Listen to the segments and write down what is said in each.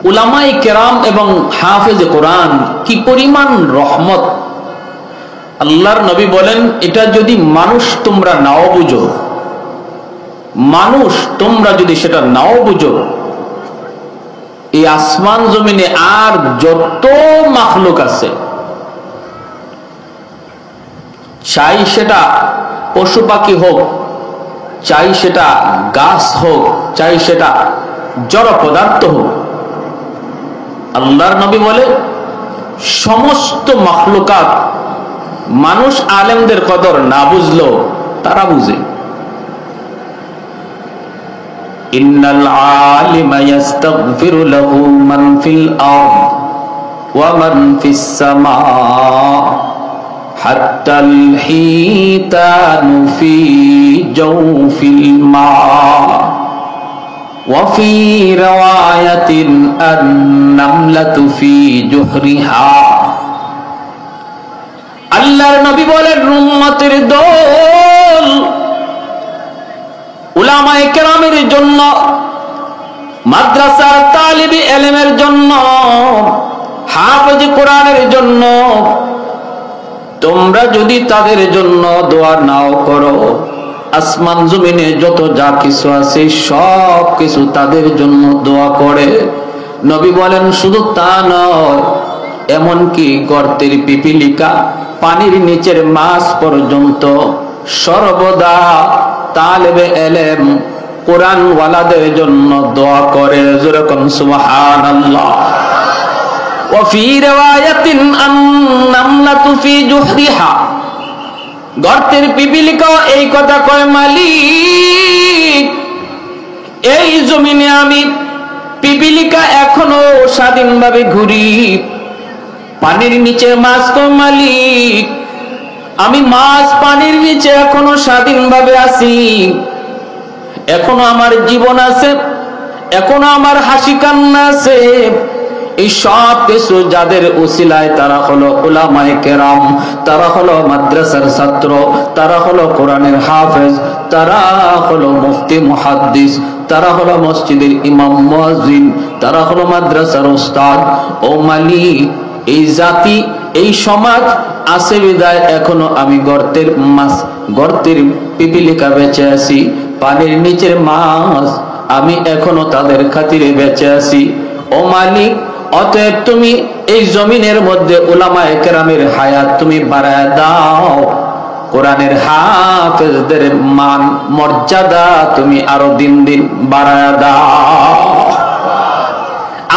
উলামায়ে কেরাম এবং হাফেজে কোরআন কি পরিমাণ রহমত। আল্লাহর নবী বলেন, এটা যদি মানুষ তোমরা নাও বুঝো, মানুষ তোমরা যদি সেটা নাও বুঝো, এই আসমান জমিনে আর যত মাখলুক আছে, চাই সেটা পশু পাখি হোক, চাই সেটা গাছ হোক, চাই সেটা জড় পদার্থ হোক, আল্লাহর নবী বলে সমস্ত মাখলুকাত মানুষ আলেমদের কদর না বুঝলো তারা বুঝে। ইন্নাল আলিমা ইস্তাগফিরু লাহু মান ফিল আরদ ওয়া মান ফিস সামা হাত্তাল হিতানু ফি জাওফিল মা ওয়া ফি রাওয়ায়াতিন আন-নামলাতু ফি জুহরিহা। আল্লাহর নবী বলেন, উম্মতের দল উলামায়ে কেরামের জন্য, মাদ্রাসার তালিবে ইলমের জন্য, হাফেজ কোরআনের জন্য তোমরা যদি তাদের জন্য দোয়া নাও করো, আসমান জমিনে যত যা কিছু আছে সব কিছু তাদের জন্য দোয়া করে। নবী বলেন, শুধু তা নয়, এমনকি গর্তের পিপিলিকা, পানির নিচের মাছ পর্যন্ত সর্বদা তালেবে ইলম কোরআন ওয়ালাদের জন্য দোয়া করে। যেরকম সুবহানাল্লাহ। ওয়া ফি রিওয়ায়াতিন আন-নামলাতু ফি জুহরিহা, গর্তের পিপিলিকা এই কথা কয়, মালিক এই জমিনে আমি পিপিলিকা এখনো স্বাধীনভাবে ঘুরি। পানির নিচে মাছ কয়, মালিক আমি মাছ পানির নিচে এখনো স্বাধীনভাবে আছি, এখনো আমার জীবন আছে, এখনো আমার হাসি কান্না আছে। এই সব কিছু যাদের উসিলায়, তারা হলো উলামায়ে কেরাম, তারা হলো মাদ্রাসার ছাত্র, তারা হলো কোরআনের হাফেজ, তারা হলো মুফতি মুহাদ্দিস, তারা হলো মসজিদের ইমাম মুয়াজ্জিন, তারা হলো মাদ্রাসার উস্তাদ। ও মালিক, এই জাতি এই সমাজ আছে বিদায় এখনো আমি গর্তের পিপিলিকা বেঁচে আছি, পানির নিচের মাছ আমি এখনো তাদের খাতিরে বেঁচে আছি। ও মালিক, অতএব তুমি এই জমিনের মধ্যে উলামায়ে কেরামের হায়াত তুমি বাড়ায় দাও, কোরআনের হাফেজদের মান মর্যাদা তুমি আরো দিন দিন বাড়ায় দাও।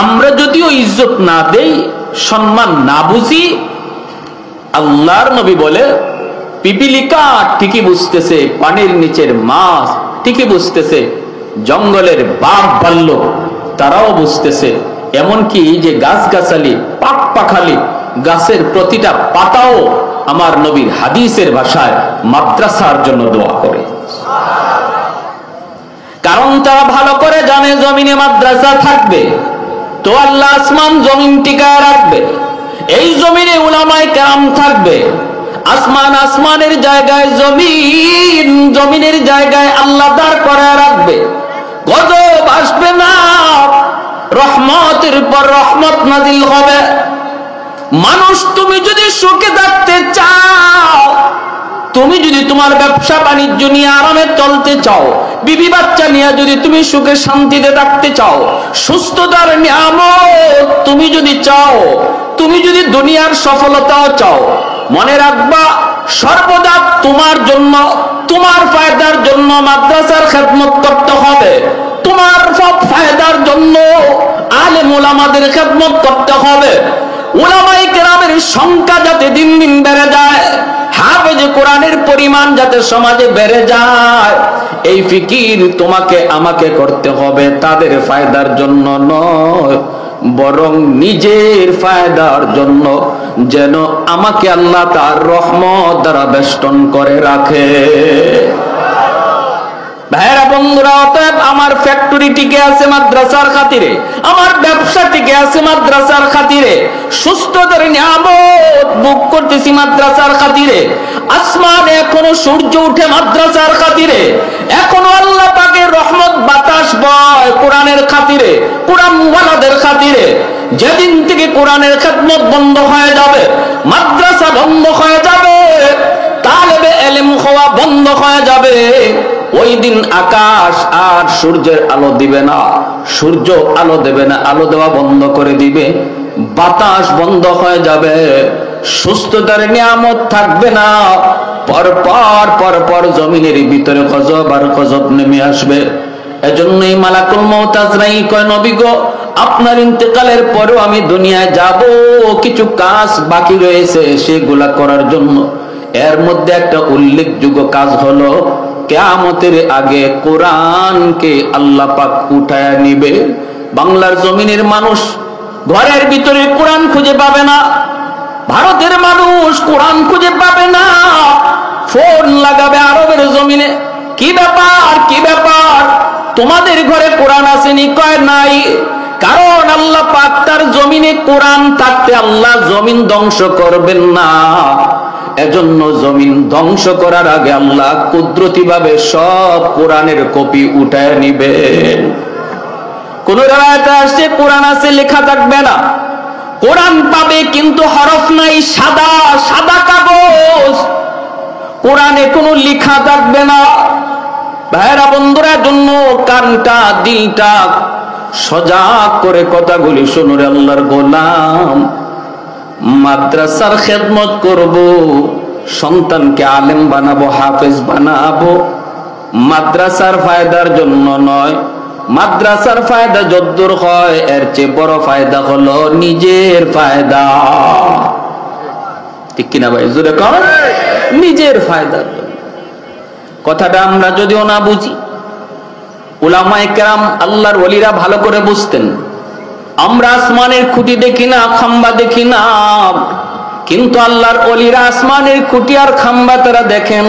আমরা যদিও ইজ্জত না দেই, সম্মান না বুঝি, আল্লাহর নবী বলে পিপিলিকা ঠিকই বুঝতেছে, পানির নিচের মাছ ঠিকই বুঝতেছে, জঙ্গলের বাঘ ভাল্লুক তারাও বুঝতেছে, এমনকি যে গাছগাছালি পাক পাখালি গাছের প্রতিটা পাতাও আমার নবীর হাদিসের ভাষায় মাদ্রাসার জন্য দোয়া করে। কারণ তারা ভালো করে জানে জমিনে মাদ্রাসা থাকবে তো আল্লাহ আসমান জমিন টিকায় রাখবে, এই জমিনে উলামায়ে কেরাম থাকবে, আসমান আসমানের জায়গায় জমিন, জমিনের জায়গায় আল্লাহ দাঁড় করায় রাখবে, গজব আসবে না, রহমতের পর রহমত নাজিল হবে। মানুষ তুমি যদি সুখে থাকতে চাও, তুমি যদি তোমার ব্যবসা বাণিজ্য নিয়ে আরামে চলতে চাও, বিবি বাচ্চা নিয়ে যদি তুমি সুখে শান্তিতে থাকতে চাও, সুস্থতার নিয়ামত তুমি যদি চাও, তুমি যদি দুনিয়ার সফলতাও চাও, মনে রাখবা সর্বদা তোমার জন্য, তোমার ফায়দার জন্য মাদ্রাসার খেদমত করতে হবে, তোমার সব ফায়দার জন্য আলেম উলামাদের খেদমত করতে হবে। উলামায়ে কেরামের সংখ্যা যাতে দিন দিন বেড়ে যায়, হাফেজে কোরআনের পরিমাণ যাতে সমাজে বেড়ে যায়, এই ফিকির তোমাকে আমাকে করতে হবে, তাদের ফায়দার জন্য নয়, বরং নিজের ফায়দার জন্য, যেন আমাকে আল্লাহ তার রহমত দ্বারা বেষ্টন করে রাখে। ভাইরা বন্ধুরা, অতএব আমার ফ্যাক্টরি টিকে আছে মাদ্রাসার খাতিরে, আমার ব্যবসা টিকে আছে মাদ্রাসার খাতিরে, সুস্থতার নিয়ামত ভোগ করতেছি মাদ্রাসার খাতিরে, আসমানে এখনো সূর্য উঠে মাদ্রাসার খাতিরে, এখনো আল্লাহ পাকের রহমত বাতাস বয় কোরআনের খাতিরে, কোরআন ওয়ালাদের খাতিরে। যেদিন থেকে কোরআনের খেদমত বন্ধ হয়ে যাবে, মাদ্রাসা বন্ধ হয়ে যাবে, তালেবে ইলম হওয়া বন্ধ হয়ে যাবে, ওই দিন আকাশ আর সূর্যের আলো দিবে না, সূর্য আলো দেবে না, আলো দেওয়া বন্ধ করে দিবে, বাতাস বন্ধ হয়ে যাবে, সুস্থতার নিয়ামত থাকবে না, পর জমিনের ভিতরে গজব আর গজব নেমে আসবে। এজন্যই মালাকুল মউত আজরাইল কয়, নবী গো, আপনার ইন্তেকালের পরেও আমি দুনিয়ায় যাব, কিছু কাজ বাকি রয়েছে সেগুলা করার জন্য। এর মধ্যে একটা উল্লেখযোগ্য কাজ হলো কিয়ামতের আগে কোরআনকে আল্লাহ পাক উঠায় নিবে। বাংলার জমিনের মানুষ ঘরের ভিতরে কোরআন খুঁজে পাবে না, ভারতের মানুষ কোরআন খুঁজে পাবে না, ফোন লাগাবে আরবের জমিনে, কি ব্যাপার কি ব্যাপার, তোমাদের ঘরে কোরআন আসেনি? কয় নাই। কারণ আল্লাহ পাক তার জমিনে কোরআন থাকতে আল্লাহ জমিন ধ্বংস করবেন না, এজন্য জমিন ধ্বংস করার আগে আল্লাহ কুদরতি ভাবে সব কোরআনের কপি উঠায় নিবেন। কোন রায়াতে আসছে কোরআন আছে, লেখা থাকবে না, কোরআন পাবে কিন্তু হরফ নাই, সাদা সাদা কাগজ, কোরআনে কোনো লেখা থাকবে না। ভাইরা বন্ধুরা, জন্য কানটা দিলটা সজাগ করে কথাগুলি শুনুন রে আল্লাহর গোলাম। মাদ্রাসার খেদমত করব, সন্তানকে আলেম বানাবো, হাফেজ বানাবো, মাদ্রাসার ফায়দার জন্য নয়। মাদ্রাসার ফায়দা যদ্দূর হয়, এর চেয়ে বড় ফায়দা হলো নিজের ফায়দা। ঠিক কিনা ভাই? জোরে কর। নিজের ফায়দার জন্য। কথাটা আমরা যদিও না বুঝি, উলামায়ে কেরাম আল্লাহর ওলিরা ভালো করে বুঝতেন। আমরা আসমানের খুঁটি দেখি না, খাম্বা দেখি না, কিন্তু আল্লাহর ওলিরা আসমানের খুঁটি আর খাম্বা তারা দেখেন।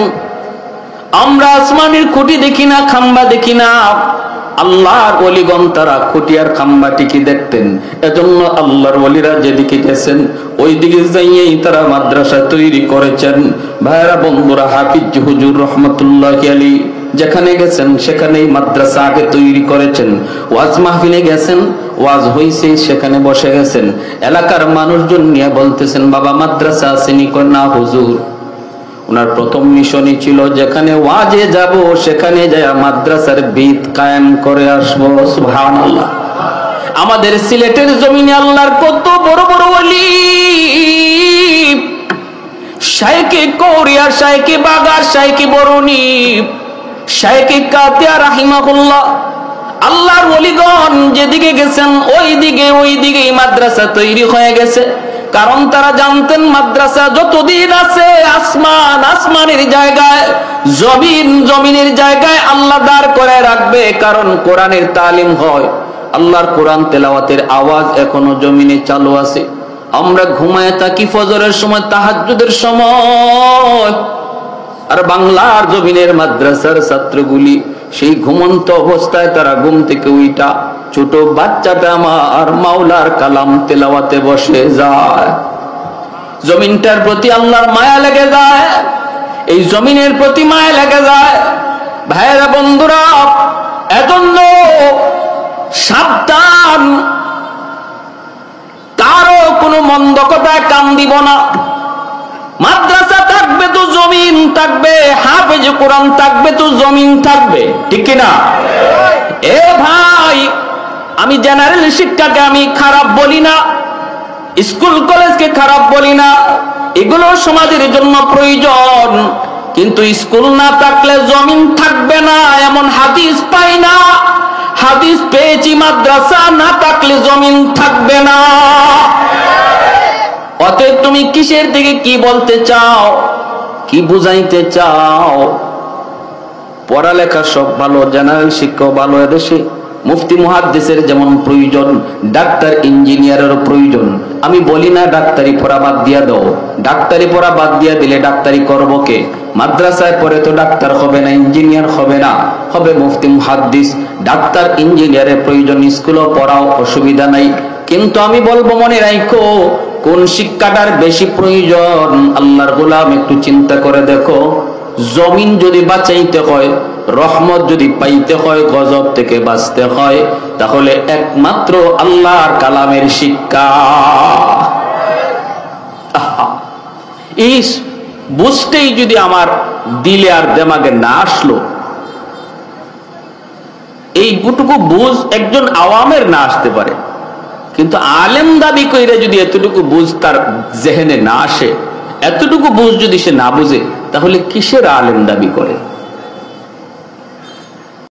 আমরা আসমানের খুঁটি দেখি না, খাম্বা দেখি না, আল্লাহর ওলিগণ তারা খুঁটি আর খাম্বা ঠিকই দেখতেন। এজন্য আল্লাহর ওলিরা যেদিকে গেছেন ওই দিকে যাইয়েই তারা মাদ্রাসা তৈরি করেছেন। ভাইরা বন্ধুরা, হাফিজ হুজুর রহমতুল্লাহি আলাইহি যেখানে গেছেন সেখানেই মাদ্রাসা আগে তৈরি করেছেন। ওয়াজ মাহফিলে গেছেন, ওয়াজ হইছে, সেখানে বসে গেছেন, এলাকার মানুষজন নিয়ে বলতেছেন, বাবা মাদ্রাসা আসেনি? কই না হুজুর। ওনার প্রথম মিশনই ছিল যেখানে ওয়াজে যাব সেখানে যায় মাদ্রাসার ভিত কায়েম করে আসবো। সুবহানাল্লাহ। আমাদের সিলেটের জমিনে আল্লাহর কত বড় বড় ওলি, শাইখে কোরিয়া, শাইখে বাগা, শাইখে বরুণী, শাইখে কাতিয়া রাহিমাহুল্লাহ, আল্লাহর ওলিগণ যেদিকে গেছেন ওই দিকেই মাদ্রাসা তৈরি হয়ে গেছে। কারণ তারা জানতেন মাদ্রাসা যতদিন আছে আসমান আসমানের জায়গায়, জমিন জমিনের জায়গায় আল্লাহ দাঁড় করে রাখবে। কারণ কোরআনের তালিম হয়, আল্লাহর কোরআন তেলাওয়াতের আওয়াজ এখনো জমিনে চালু আছে। আমরা ঘুমায় থাকি ফজরের সময়, তাহাজ্জুদের সময়, আর বাংলার জমিনের মাদ্রাসার ছাত্রগুলি সেই ঘুমন্ত অবস্থায় তারা ঘুম থেকে উইটা ছোট বাচ্চাটা আমার মাওলার কালাম তেলাওয়াতে বসে যায়। জমিনটার প্রতি আল্লাহর মায়া লেগে যায়, এই জমিনের প্রতি মায়া লেগে যায়। ভাইরা বন্ধুরা, এজন্য সাবধান, কারো কোনো মন্দ কথায় কান দিব না। মাদ্রাসা থাকবে তো জমিন থাকবে, হাফেজ কোরআন থাকবে তো জমিন থাকবে, ঠিক কিনা? এ ভাই, আমি জেনারেল শিক্ষাকে আমি খারাপ বলি না, স্কুল কলেজকে খারাপ বলি না, এগুলো সমাজের জন্য প্রয়োজন, কিন্তু স্কুল না থাকলে জমিন থাকবে না এমন হাদিস পাই না। হাদিস পেয়েছি মাদ্রাসা না থাকলে জমিন থাকবে না। অতএব তুমি কিসের দিকে কি বলতে চাও, কি বুঝাইতে চাও? পড়ালেখা সব ভালো, জেনারেল শিক্ষা ভালো, এদেশে মুফতি মুহাদ্দিসের যেমন প্রয়োজন, ডাক্তার ইঞ্জিনিয়ারেরও প্রয়োজন। আমি বলি না ডাক্তারি পড়া বাদ দিয়া দাও, ডাক্তারি পড়া বাদ দিয়া দিলে ডাক্তারি করবো কে? মাদ্রাসায় পড়ে তো ডাক্তার হবে না, ইঞ্জিনিয়ার হবে না, হবে মুফতি মুহাদ্দিস। ডাক্তার ইঞ্জিনিয়ারের প্রয়োজন, স্কুলও পড়াও, অসুবিধা নাই, কিন্তু আমি বলবো মনে রাখো, কোন শিক্ষাটার বেশি প্রয়োজন? আল্লাহর গোলাম একটু চিন্তা করে দেখো, জমিন যদি বাঁচাইতে হয়, রহমত যদি পাইতে হয়, গজব থেকে বাঁচতে হয়, তাহলে একমাত্র আল্লাহর কালামের শিক্ষা। এই বুঝতেই যদি আমার দিলে আর দেমাগে না আসলো, এইটুকু বুঝ একজন আওয়ামের না আসতে পারে, কিন্তু আলেম দাবি কইরা যদি এতটুকু বুঝ তার জেহেনে না আসে, এতটুকু বুঝ যদি সে না বুঝে, তাহলে কিসের আলেম দাবি করে?